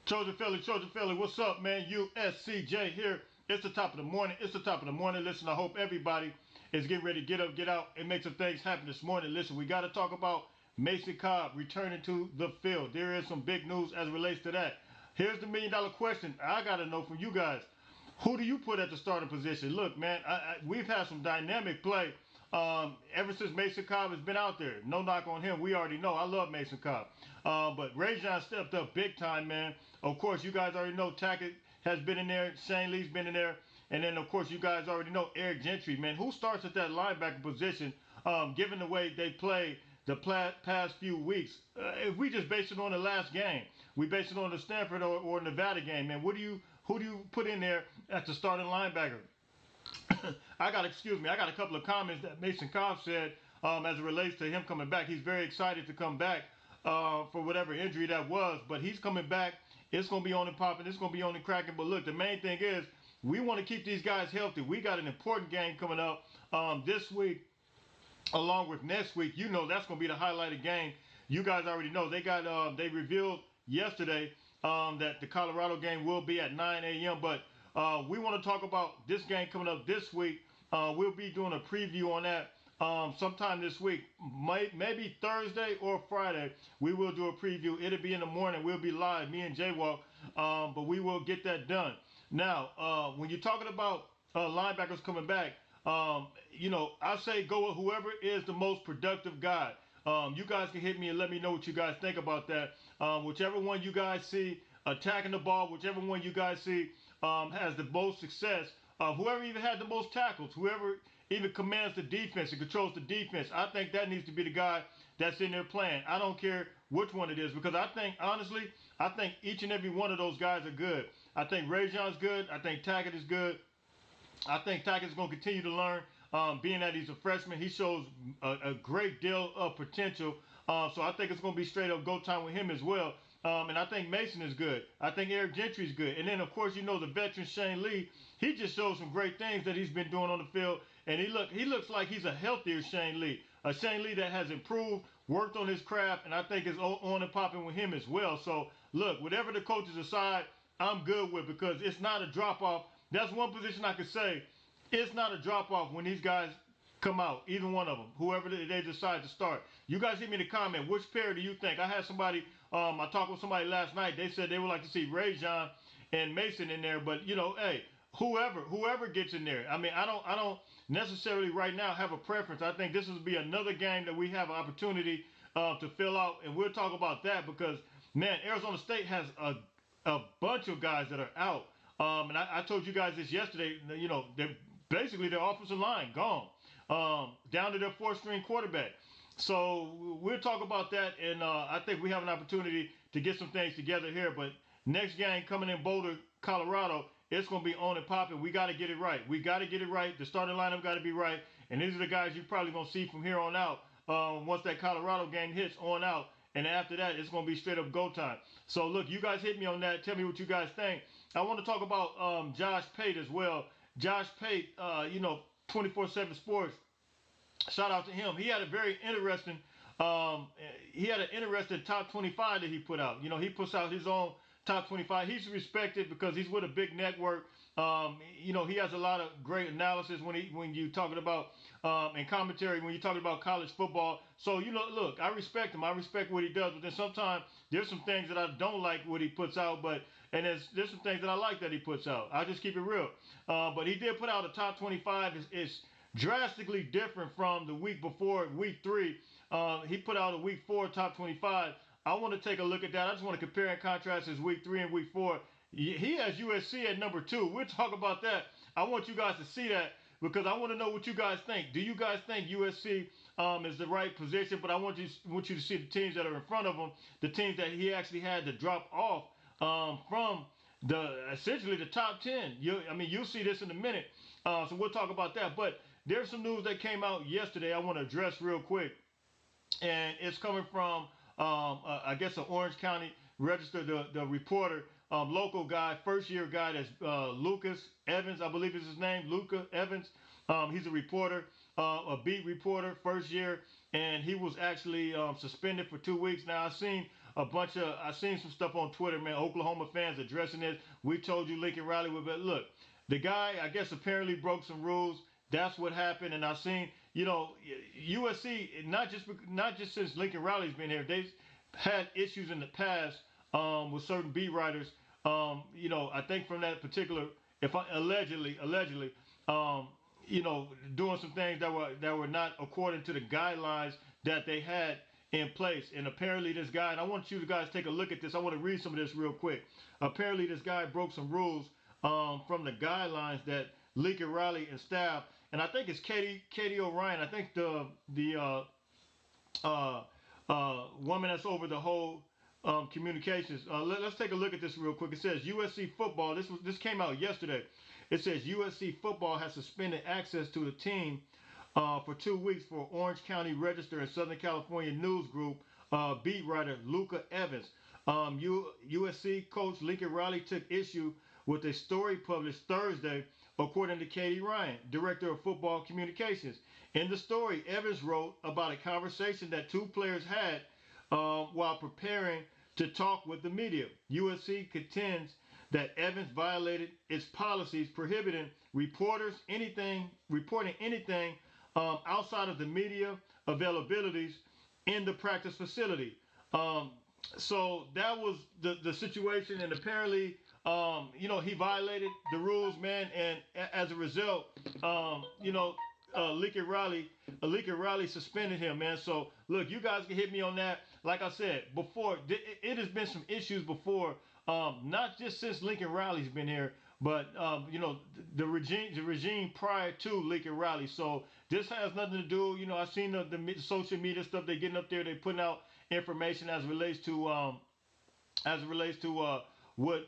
Trojan Philly, what's up, man? USCJ here. It's the top of the morning. It's the top of the morning. Listen, I hope everybody is getting ready to get up, get out, and make some things happen this morning. Listen, we got to talk about Mason Cobb returning to the field. There is some big news as it relates to that. Here's the $1 million question I got to know from you guys. Who do you put at the starting position? Look, man, we've had some dynamic play ever since Mason Cobb has been out there. No knock on him. We already know. I love Mason Cobb. But Rajon stepped up big time, man. Of course, you guys already know Tackett has been in there. Shane Lee's been in there. And then, of course, you guys already know Eric Gentry, man. Who starts at that linebacker position, given the way they play the past few weeks? If we just base it on the last game, we base it on the Stanford or Nevada game, man. Who do you put in there at the starting linebacker? I got a couple of comments that Mason Cobb said as it relates to him coming back. He's very excited to come back for whatever injury that was, but he's coming back. It's going to be on and popping. It's going to be on and cracking. But look, the main thing is we want to keep these guys healthy. We got an important game coming up this week along with next week. You know that's going to be the highlighted game. You guys already know they revealed yesterday that the Colorado game will be at 9 a.m. But we want to talk about this game coming up this week. We'll be doing a preview on that sometime this week, maybe Thursday or Friday. We will do a preview. It'll be in the morning. We'll be live, me and Jaywalk, but we will get that done. Now, when you're talking about linebackers coming back, I say go with whoever is the most productive guy. You guys can hit me and let me know what you guys think about that. Whichever one you guys see attacking the ball, whichever one you guys see has the most success, whoever even had the most tackles, whoever even commands the defense and controls the defense, I think that needs to be the guy that's in there playing. I don't care which one it is, because I think, honestly, I think each and every one of those guys are good. I think Rajon's good. I think Tackett is good. I think Tackett's going to continue to learn. Being that he's a freshman, he shows a great deal of potential. So I think it's going to be straight up go time with him as well. And I think Mason is good. I think Eric Gentry is good. And then, of course, the veteran Shane Lee, he just shows some great things that he's been doing on the field. And he looks like he's a healthier Shane Lee. A Shane Lee that has improved, worked on his craft, and I think is on and popping with him as well. So, look, whatever the coaches decide, I'm good with, because it's not a drop-off. That's one position I could say. It's not a drop-off when these guys come out, either one of them, whoever they decide to start. You guys hit me in the comment, which pair do you think? I had somebody, I talked with somebody last night. They said they would like to see Rajon and Mason in there, but hey, whoever gets in there. I mean, I don't necessarily right now have a preference. I think this will be another game that we have an opportunity to fill out, and we'll talk about that because, man, Arizona State has a bunch of guys that are out. And I told you guys this yesterday. They're basically their offensive line gone, down to their fourth-string quarterback. So we'll talk about that, and I think we have an opportunity to get some things together here. But next game coming in Boulder, Colorado, it's going to be on and popping. We got to get it right. We got to get it right. The starting lineup got to be right, and these are the guys you're probably going to see from here on out. Once that Colorado game hits on out. And after that, it's going to be straight up go time. So, look, you guys hit me on that. Tell me what you guys think. I want to talk about Josh Pate as well. Josh Pate, 24/7 Sports. Shout out to him. He had a very interesting, top 25 that he put out. He puts out his own top 25. He's respected because he's with a big network. He has a lot of great analysis when you talking about and commentary when you're talking about college football. So look, I respect him. I respect what he does. But then sometimes there's some things that I don't like what he puts out. And there's some things that I like that he puts out. I'll just keep it real. But he did put out a top 25. It's drastically different from the week before, week 3. He put out a week 4 top 25. I want to take a look at that. I just want to compare and contrast his week 3 and week 4. He has USC at number 2. We'll talk about that. I want you guys to see that because I want to know what you guys think. Do you guys think USC is the right position? But I want you to see the teams that are in front of him, the teams that he actually had to drop off from essentially the top 10. You'll see this in a minute. So we'll talk about that. But there's some news that came out yesterday I want to address real quick. And it's coming from, I guess, an Orange County Register, the reporter, local guy, first-year guy, that's Lucas Evans, I believe is his name, Luca Evans. He's a reporter, a beat reporter, first year, and he was actually suspended for 2 weeks. Now, I've seen a bunch of, I seen some stuff on Twitter, man. Oklahoma fans addressing this. We told you Lincoln Riley would, but look, the guy, I guess, apparently broke some rules. That's what happened, and I've seen, USC not just since Lincoln Riley's been here, they've had issues in the past with certain beat writers. I think from that particular, if I allegedly, um, doing some things that were not according to the guidelines that they had in place. And apparently, this guy, and I want you guys to take a look at this. I want to read some of this real quick. Apparently, this guy broke some rules from the guidelines that Lincoln Riley and staff, and I think it's Katie O'Ryan. I think the woman that's over the whole communications. Let's take a look at this real quick. It says USC football. This came out yesterday. It says USC football has suspended access to the team for 2 weeks for Orange County Register and Southern California News Group beat writer Luca Evans. USC coach Lincoln Riley took issue with a story published Thursday, according to Katie Ryan, director of football communications. In the story, Evans wrote about a conversation that two players had while preparing to talk with the media. USC contends that Evans violated its policies prohibiting reporting anything outside of the media availabilities in the practice facility. So that was the situation, and apparently, he violated the rules, man, and as a result, Lincoln Riley suspended him, man. So look, you guys can hit me on that. Like I said before, it has been some issues before, not just since Lincoln Riley's been here, but the regime prior to Lincoln Riley. So this has nothing to do. I've seen the social media stuff they're getting up there. They're putting out information as it relates to what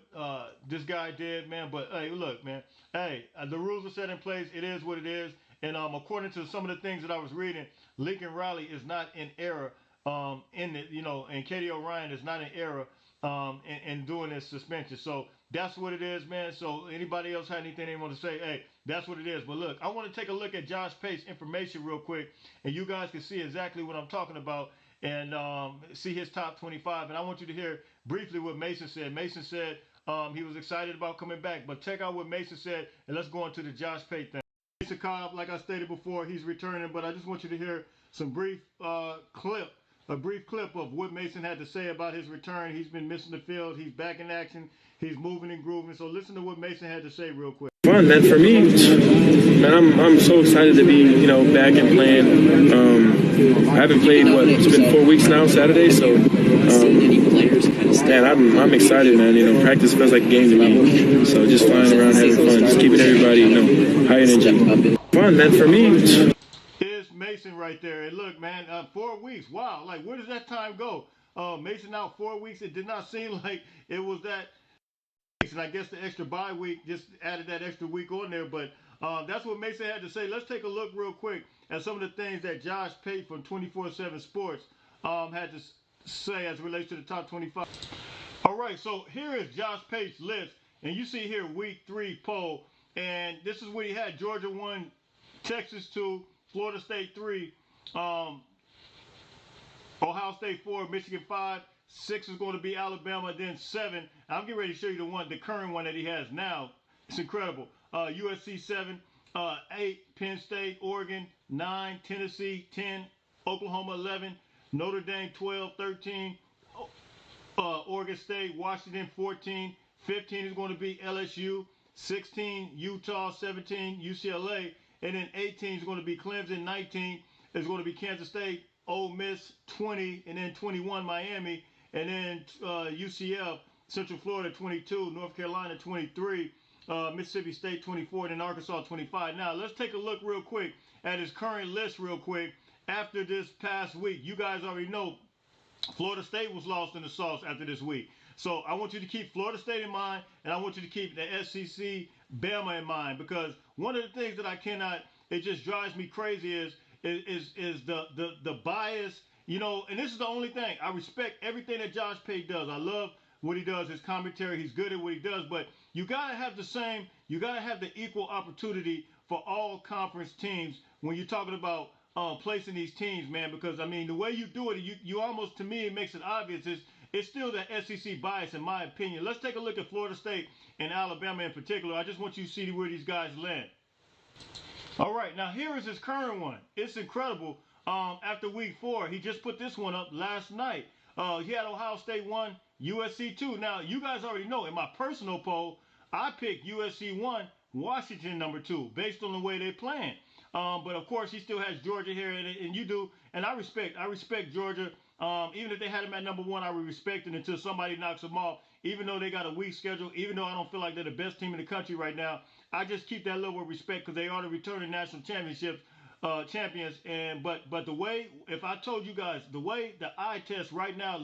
this guy did, man. But hey, look, man. Hey, the rules are set in place. It is what it is. And according to some of the things that I was reading, Lincoln Riley is not in error. And Katie O'Ryan is not in error in doing this suspension. So that's what it is, man. So anybody else had anything they want to say? Hey, that's what it is. But look, I want to take a look at Josh Pate's information real quick, and you guys can see exactly what I'm talking about, and see his top 25. And I want you to hear briefly what Mason said. Mason said he was excited about coming back. But check out what Mason said, and let's go into the Josh Pate thing. Mason Cobb, like I stated before, he's returning, but I just want you to hear some brief clip of what Mason had to say about his return. He's been missing the field. He's back in action. He's moving and grooving. So listen to what Mason had to say real quick. Fun, man. For me, man, I'm so excited to be, back and playing. I haven't played, it's been 4 weeks now, Saturday, so, man, I'm excited, man. Practice feels like a game to me. So just flying around, having fun, just keeping everybody, high energy. Fun, man. For me, is Mason right there. And look, man, 4 weeks. Wow. Like, where does that time go? Mason out 4 weeks. It did not seem like it was that. And I guess the extra bye week just added that extra week on there. But that's what Mason had to say. Let's take a look real quick at some of the things that Josh Pate from 24/7 Sports had to say as it relates to the top 25. All right, so here is Josh Pate's list. And you see here week 3 poll. And this is what he had. Georgia 1, Texas 2, Florida State 3, Ohio State 4, Michigan 5, 6 is going to be Alabama, then 7. I'm getting ready to show you the current one that he has now. It's incredible. USC 7, 8, Penn State, Oregon 9, Tennessee 10, Oklahoma 11, Notre Dame 12, 13, Oregon State, Washington 14, 15 is going to be LSU, 16 Utah, 17 UCLA, and then 18 is going to be Clemson, 19 is going to be Kansas State, Ole Miss 20, and then 21 Miami, and then UCF, Central Florida 22, North Carolina 23, Mississippi State 24, and then Arkansas 25. Now let's take a look real quick at his current list real quick after this past week. You guys already know Florida State was lost in the sauce after this week. So I want you to keep Florida State in mind, and I want you to keep the SEC Bama in mind, because one of the things that I cannot, it just drives me crazy is the bias, and this is the only thing. I respect everything that Josh Pate does. I love what he does, his commentary. He's good at what he does, but you got to have the equal opportunity for all conference teams when you're talking about placing these teams, man, because, the way you do it, you almost, to me, it makes it obvious it's still that SEC bias in my opinion. Let's take a look at Florida State and Alabama in particular. I just want you to see where these guys land. All right, now here is his current one. It's incredible. After week 4, he just put this one up last night. He had Ohio State 1, USC 2. Now, you guys already know in my personal poll, I picked USC 1, Washington number 2, based on the way they're playing. But of course, he still has Georgia here, and you do. And I respect Georgia. Even if they had him at number 1, I would respect it until somebody knocks them off. Even though they got a weak schedule, even though I don't feel like they're the best team in the country right now, I just keep that level of respect because they are the returning national championships champions. And but the way, if I told you guys the way the eye test right now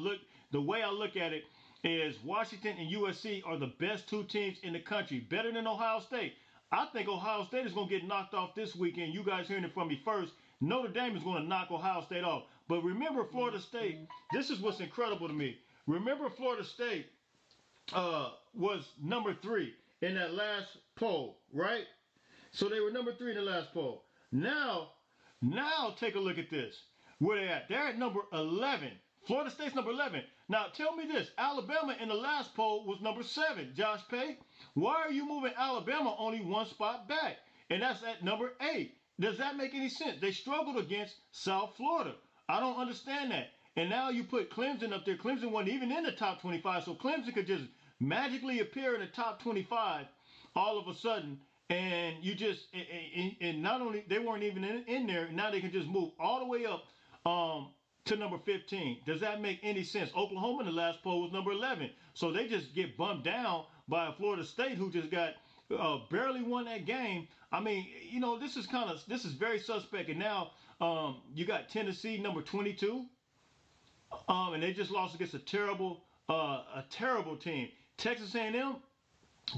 the way I look at it is Washington and USC are the best 2 teams in the country, better than Ohio State. I think Ohio State is going to get knocked off this weekend. You guys hearing it from me first. Notre Dame is going to knock Ohio State off. But remember Florida State, this is what's incredible to me. Remember Florida State was number 3 in that last poll, right? So they were number 3 in the last poll. Now take a look at this. Where they at? They're at number 11. Florida State's number 11. Now tell me this. Alabama in the last poll was number 7. Josh Pate, why are you moving Alabama only 1 spot back? And that's at number 8. Does that make any sense? They struggled against South Florida. I don't understand that. And now you put Clemson up there. Clemson wasn't even in the top 25. So Clemson could just magically appear in the top 25 all of a sudden. And you just, and not only, they weren't even in there, now they can just move all the way up to number 15. Does that make any sense? Oklahoma in the last poll was number 11. So they just get bumped down by a Florida State who just got barely won that game. I mean, you know, this is very suspect. And now you got Tennessee number 22. And they just lost against a terrible team. Texas A&M,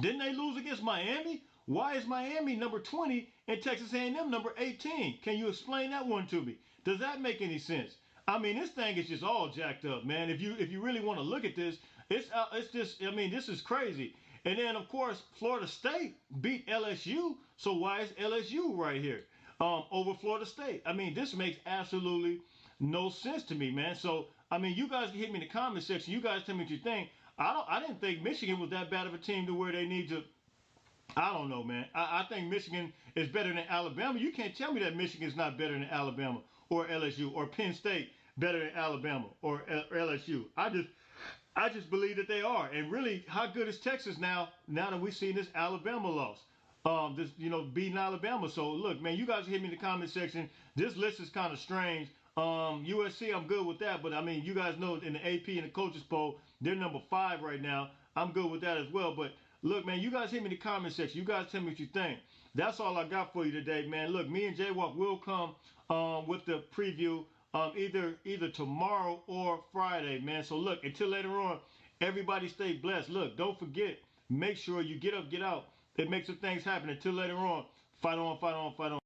didn't they lose against Miami? Why is Miami number 20 and Texas A&M number 18? Can you explain that one to me? Does that make any sense? I mean, this thing is just all jacked up, man. If you really want to look at this, it's just, I mean, this is crazy. And then of course, Florida State beat LSU. So why is LSU right here over Florida State? I mean, this makes absolutely no sense to me, man. So I mean, you guys can hit me in the comment section. You guys tell me what you think. I didn't think Michigan was that bad of a team to where they need to. I don't know, man. I think Michigan is better than Alabama. You can't tell me that Michigan is not better than Alabama or LSU or Penn State better than Alabama or LSU. I just believe that they are. And really, how good is Texas now that we've seen this Alabama loss? Beating Alabama. So look, man, you guys hit me in the comment section. This list is kind of strange. USC, I'm good with that. But I mean, you guys know in the AP and the coaches poll, they're number 5 right now. I'm good with that as well. But look, man, you guys hit me in the comment section. You guys tell me what you think. That's all I got for you today, man. Look, me and J-Walk will come with the preview either tomorrow or Friday, man. So look, until later on, everybody stay blessed. Look, don't forget, make sure you get up, get out. It makes some things happen. Until later on, fight on, fight on, fight on.